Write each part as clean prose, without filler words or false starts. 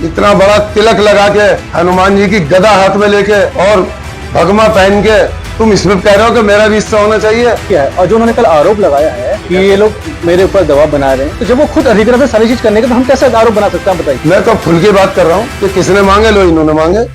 इतना बड़ा तिलक लगा के, हनुमान जी की गदा हाथ में लेके और भगमा पहन के तुम इसमें कह रहे हो कि मेरा भी हिस्सा होना चाहिए क्या है? और जो उन्होंने कल आरोप लगाया है कि ये लोग मेरे ऊपर दबाव बना रहे हैं, तो जब वो खुद अधिग्रहण में सारी चीज करने के, तो हम कैसे आरोप बना सकते हैं बताइए। मैं तो खुल के बात कर रहा हूँ कि किसने मांगे, लो इन्होंने मांगे।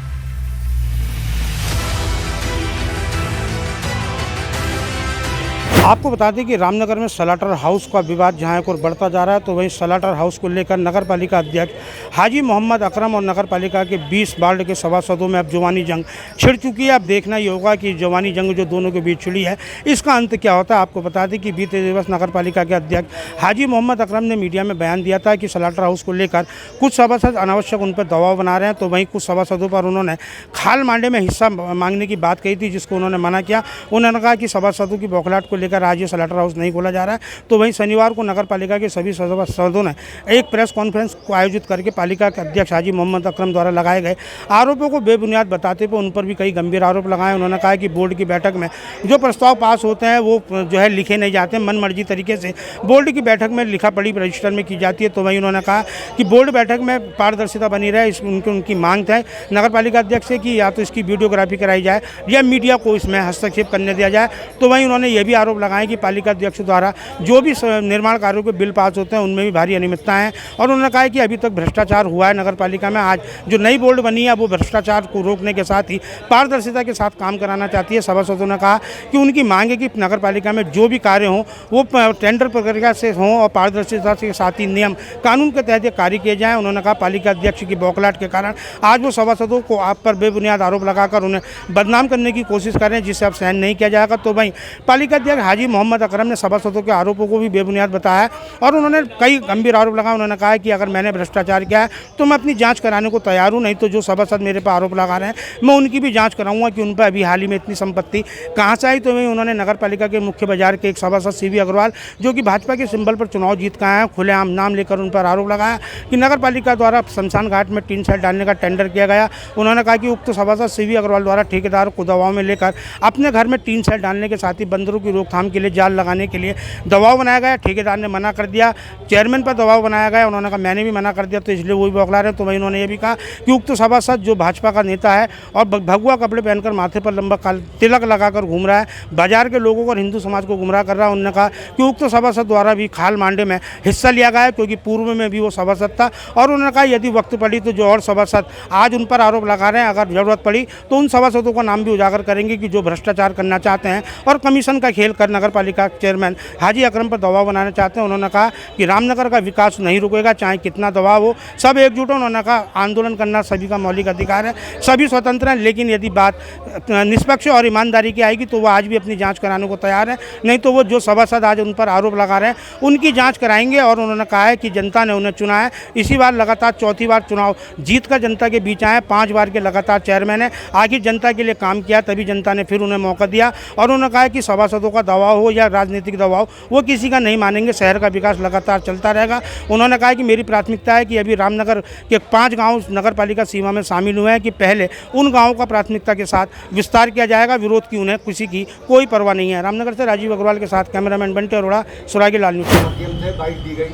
आपको बता दें कि रामनगर में सलाटर हाउस का विवाद जहां एक और बढ़ता जा रहा है, तो वहीं सलाटर हाउस को लेकर नगर पालिका अध्यक्ष हाजी मोहम्मद अकरम और नगर पालिका के 20 वार्ड के सभासदों में अब जुबानी जंग छिड़ चुकी है। अब देखना ये होगा कि जुबानी जंग जो दोनों के बीच छिड़ी है, इसका अंत क्या होता है। आपको बता दें कि बीते दिवस नगर पालिका के अध्यक्ष हाजी मोहम्मद अकरम ने मीडिया में बयान दिया था कि सलाटर हाउस को लेकर कुछ सभासद अनावश्यक उन पर दबाव बना रहे हैं, तो वहीं कुछ सभासदों पर उन्होंने खाल मांडे में हिस्सा मांगने की बात कही थी, जिसको उन्होंने मना किया। उन्होंने कहा कि सभासदों की बौखलाहट को लेकर आज ये सलाटर हाउस नहीं खोला जा रहा है। तो वहीं शनिवार को नगर पालिका के सभी सदस्यों ने एक प्रेस कॉन्फ्रेंस को आयोजित करके पालिका के अध्यक्ष हाजी मोहम्मद अकरम द्वारा लगाए गए आरोपों को बेबुनियाद बताते हुए उन पर भी कई गंभीर आरोप लगाए। उन्होंने कहा कि बोर्ड की बैठक में जो प्रस्ताव पास होते हैं वो जो है लिखे नहीं जाते, मनमर्जी तरीके से बोर्ड की बैठक में लिखा पढ़ी रजिस्टर में की जाती है। तो वहीं उन्होंने कहा कि बोर्ड बैठक में पारदर्शिता बनी रहे, उनकी मांग है नगर पालिका अध्यक्ष से कि या तो इसकी वीडियोग्राफी कराई जाए या मीडिया को इसमें हस्तक्षेप करने दिया जाए। तो वहीं उन्होंने ये भी आरोप लगाए कि पालिका अध्यक्ष द्वारा जो भी निर्माण कार्यों के बिल पास होते हैं उनमें भी भारी अनियमितताएं हैं। और उन्होंने कहा कि अभी तक भ्रष्टाचार हुआ है नगर पालिका में। आज जो नई बोर्ड बनी है वो भ्रष्टाचार को रोकने के साथ ही पारदर्शिता के साथ काम कराना चाहती है। सभासदों ने कहा कि उनकी मांग है कि नगर पालिका में जो भी कार्य हों वो टेंडर प्रक्रिया से हों और पारदर्शिता के साथ ही नियम कानून के तहत कार्य किए जाएँ। उन्होंने कहा पालिका अध्यक्ष की बौखलाहट के कारण आज वो सभासदों को आप पर बेबुनियाद आरोप लगाकर उन्हें बदनाम करने की कोशिश कर रहे हैं, जिससे अब सहन नहीं किया जाएगा। तो वहीं पालिका अध्यक्ष हाजी मोहम्मद अकरम ने सभासदों के आरोपों को भी बेबुनियाद बताया और उन्होंने कई गंभीर आरोप लगाए। उन्होंने कहा कि अगर मैंने भ्रष्टाचार किया है तो मैं अपनी जांच कराने को तैयार हूं, नहीं तो जो सभासद मेरे पर आरोप लगा रहे हैं मैं उनकी भी जांच कराऊंगा कि उन पर अभी हाल ही में इतनी संपत्ति कहां से आई। तो वहीं उन्होंने नगर पालिका के मुख्य बाजार के एक सभासद सीवी अग्रवाल जो कि भाजपा के सिंबल पर चुनाव जीत का है, खुलेआम नाम लेकर उन पर आरोप लगाया कि नगर पालिका द्वारा शमशान घाट में टीन सेट डालने का टेंडर किया गया। उन्होंने कहा कि उक्त सभासद सीवी अग्रवाल द्वारा ठेकेदार को दबाव में लेकर अपने घर में टीन सेट डालने के साथ ही बंदरों की रोकथाम के लिए जाल लगाने के लिए दबाव बनाया गया। ठेकेदार ने मना कर दिया, चेयरमैन पर दबाव बनाया गया। उन्होंने कहा मैंने भी मना कर दिया, तो इसलिए वो भी बौखला रहे हैं। तो वहीं उन्होंने ये भी कहा कि उक्त सभासद जो भाजपा का नेता है और भगवा कपड़े पहनकर माथे पर लंबा तिलक लगाकर घूम रहा है, बाजार के लोगों को और हिंदू समाज को गुमराह कर रहा है। उन्होंने कहा कि उक्त सभासद द्वारा भी खाल मांडे में हिस्सा लिया गया है, क्योंकि पूर्व में भी वो सभासद था। और उन्होंने कहा यदि वक्त पड़ी तो जो और सभासद आज उन पर आरोप लगा रहे हैं, अगर जरूरत पड़ी तो उन सभासदों का नाम भी उजागर करेंगे कि जो भ्रष्टाचार करना चाहते हैं और कमीशन का खेल कर नगर पालिका चेयरमैन हाजी अकरम पर दबाव बनाना चाहते हैं। उन्होंने कहा कि रामनगर का विकास नहीं रुकेगा, चाहे कितना दबाव हो, सब एकजुट हो। उन्होंने कहा आंदोलन करना सभी का मौलिक अधिकार है, सभी स्वतंत्र हैं, लेकिन यदि बात निष्पक्ष और ईमानदारी की आएगी तो वो आज भी अपनी जांच कराने को तैयार है, नहीं तो वो जो सभासद आज उन पर आरोप लगा रहे हैं उनकी जांच कराएंगे। और उन्होंने कहा है कि जनता ने उन्हें चुना है, इसी बार लगातार चौथी बार चुनाव जीत कर जनता के बीच आए, 5 बार के लगातार चेयरमैन है, आखिर जनता के लिए काम किया तभी जनता ने फिर उन्हें मौका दिया। और उन्होंने कहा कि सभासदों का दबाव हो या राजनीतिक दबाव वो किसी का नहीं मानेंगे, शहर का विकास लगातार चलता रहेगा। उन्होंने कहा कि मेरी प्राथमिकता है कि अभी रामनगर के 5 गांव नगर पालिका सीमा में शामिल हुए हैं कि पहले उन गांवों का प्राथमिकता के साथ विस्तार किया जाएगा, विरोध की उन्हें किसी की कोई परवाह नहीं है। रामनगर से राजीव अग्रवाल के साथ कैमरामैन बंटे अरोड़ा, सुरागी लाल न्यूज़। माध्यम से बाइट दी गई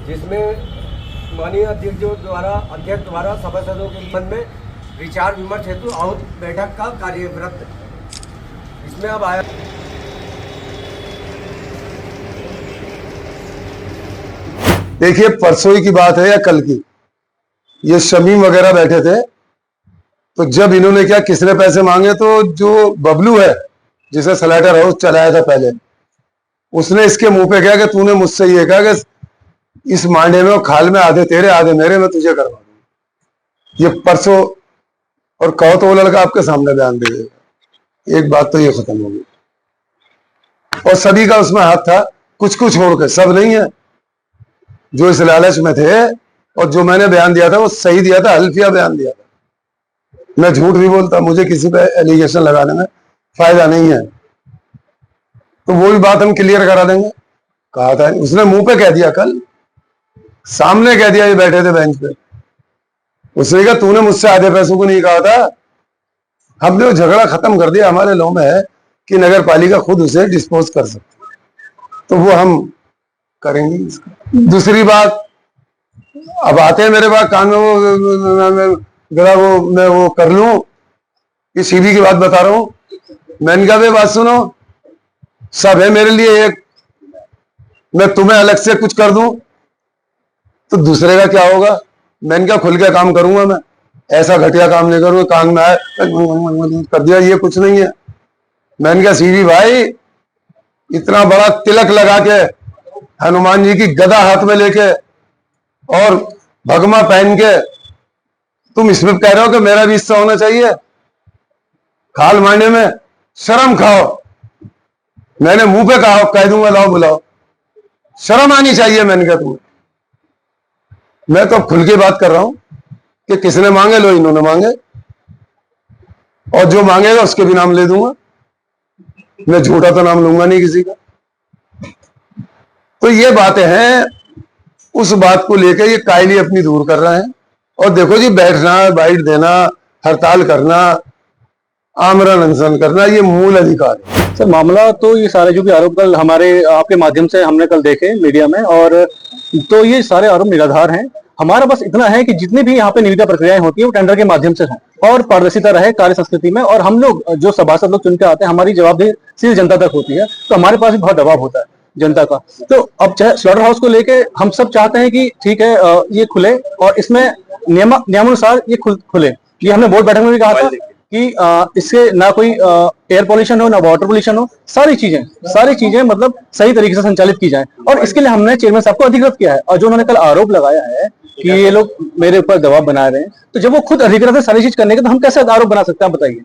जिसमें माननीय अध्यक्ष द्वारा सभासदों के मन में विचार विमर्श हेतु आहूत बैठक का कार्यव्रत इसमें अब आया। देखिए परसों ही की बात है या कल की, ये शमीम वगैरह बैठे थे, तो जब इन्होंने क्या किसने पैसे मांगे, तो जो बबलू है जिसे सलाटर हाउस चलाया था पहले, उसने इसके मुंह पे कहा कि तूने मुझसे ये कहा कि इस मांडे में और खाल में आधे तेरे आधे मेरे, मैं तुझे करवा दूंगा। ये परसों, और कहो तो वो लड़का आपके सामने बयान दे देगा। एक बात तो ये खत्म होगी, और सभी का उसमें हाथ था, कुछ कुछ छोड़ के, सब नहीं है जो इस लालच में थे। और जो मैंने बयान दिया था वो सही दिया था, हल्फिया बयान दिया था, मैं झूठ नहीं बोलता, मुझे किसी पे एलिगेशन लगाने में फायदा नहीं है। तो वो भी बात हम क्लियर करा देंगे। कहा था उसने, मुंह पे कह दिया, कल सामने कह दिया, ये बैठे थे बेंच पे, उसने कहा तूने मुझसे आधे पैसों को नहीं कहा था। हमने वो झगड़ा खत्म कर दिया, हमारे लॉ में है कि नगर पालिका खुद उसे डिस्पोज कर सकती है, तो वो हम करेंगे इसका। दूसरी बात, अब आते हैं मेरे पास कान में वो जरा वो मैं वो कर लूं, ये सीबी की बात बता रहा हूं। मैंने कहा भाई बात सुनो, सब है मेरे लिए एक, मैं तुम्हें अलग से कुछ कर दूं तो दूसरे का क्या होगा। मैंने क्या खुल के काम करूंगा, मैं ऐसा घटिया काम नहीं करूंगा, कान में आए कर दिया, ये कुछ नहीं है। मैंने कहा सीबी भाई, इतना बड़ा तिलक लगा के, हनुमान जी की गदा हाथ में लेके और भगमा पहन के तुम इसमें कह रहे हो कि मेरा भी हिस्सा होना चाहिए। खाल मारने में शर्म खाओ। मैंने मुंह पे कहा, कह दूंगा लाओ बुलाओ, शर्म आनी चाहिए। मैंने कहा तुम्हें, मैं तो खुल के बात कर रहा हूं कि किसने मांगे लो, इन्होंने मांगे, और जो मांगेगा उसके भी नाम ले दूंगा। मैं झूठा तो नाम लूंगा नहीं किसी का। तो ये बातें हैं, उस बात को लेकर ये कायली अपनी दूर कर रहे हैं। और देखो जी, बैठना, बाइट देना, हड़ताल करना, आमरण अनशन करना, ये मूल अधिकार है। सर मामला तो ये सारे जो भी आरोप कल हमारे आपके माध्यम से हमने कल देखे मीडिया में, और तो ये सारे आरोप निराधार हैं। हमारा बस इतना है कि जितनी भी यहाँ पे निविदा प्रक्रियाएं होती है वो टेंडर के माध्यम से हों और पारदर्शिता रहे कार्य संस्कृति में, और हम लोग जो सभासद लोग चुन के आते हैं, हमारी जवाबदेही सीधे जनता तक होती है। तो हमारे पास भी बहुत दबाव होता है जनता का। तो अब चाहे स्लॉटर हाउस को लेके हम सब चाहते हैं कि ठीक है, ये खुले और इसमें नियमानुसार ये खुले। ये हमने बोर्ड बैठक में भी कहा था कि इससे ना कोई एयर पोल्यूशन हो, ना वाटर पोल्यूशन हो, सारी चीजें मतलब सही तरीके से संचालित की जाए। और इसके लिए हमने चेयरमैन साहब को अधिकृत किया है। और जो उन्होंने कल आरोप लगाया है कि ये लोग मेरे ऊपर दबाव बना रहे हैं, तो जब वो खुद अधिकृत है सारी चीज करने के, तो हम कैसे आरोप बना सकते हैं, आप बताइए।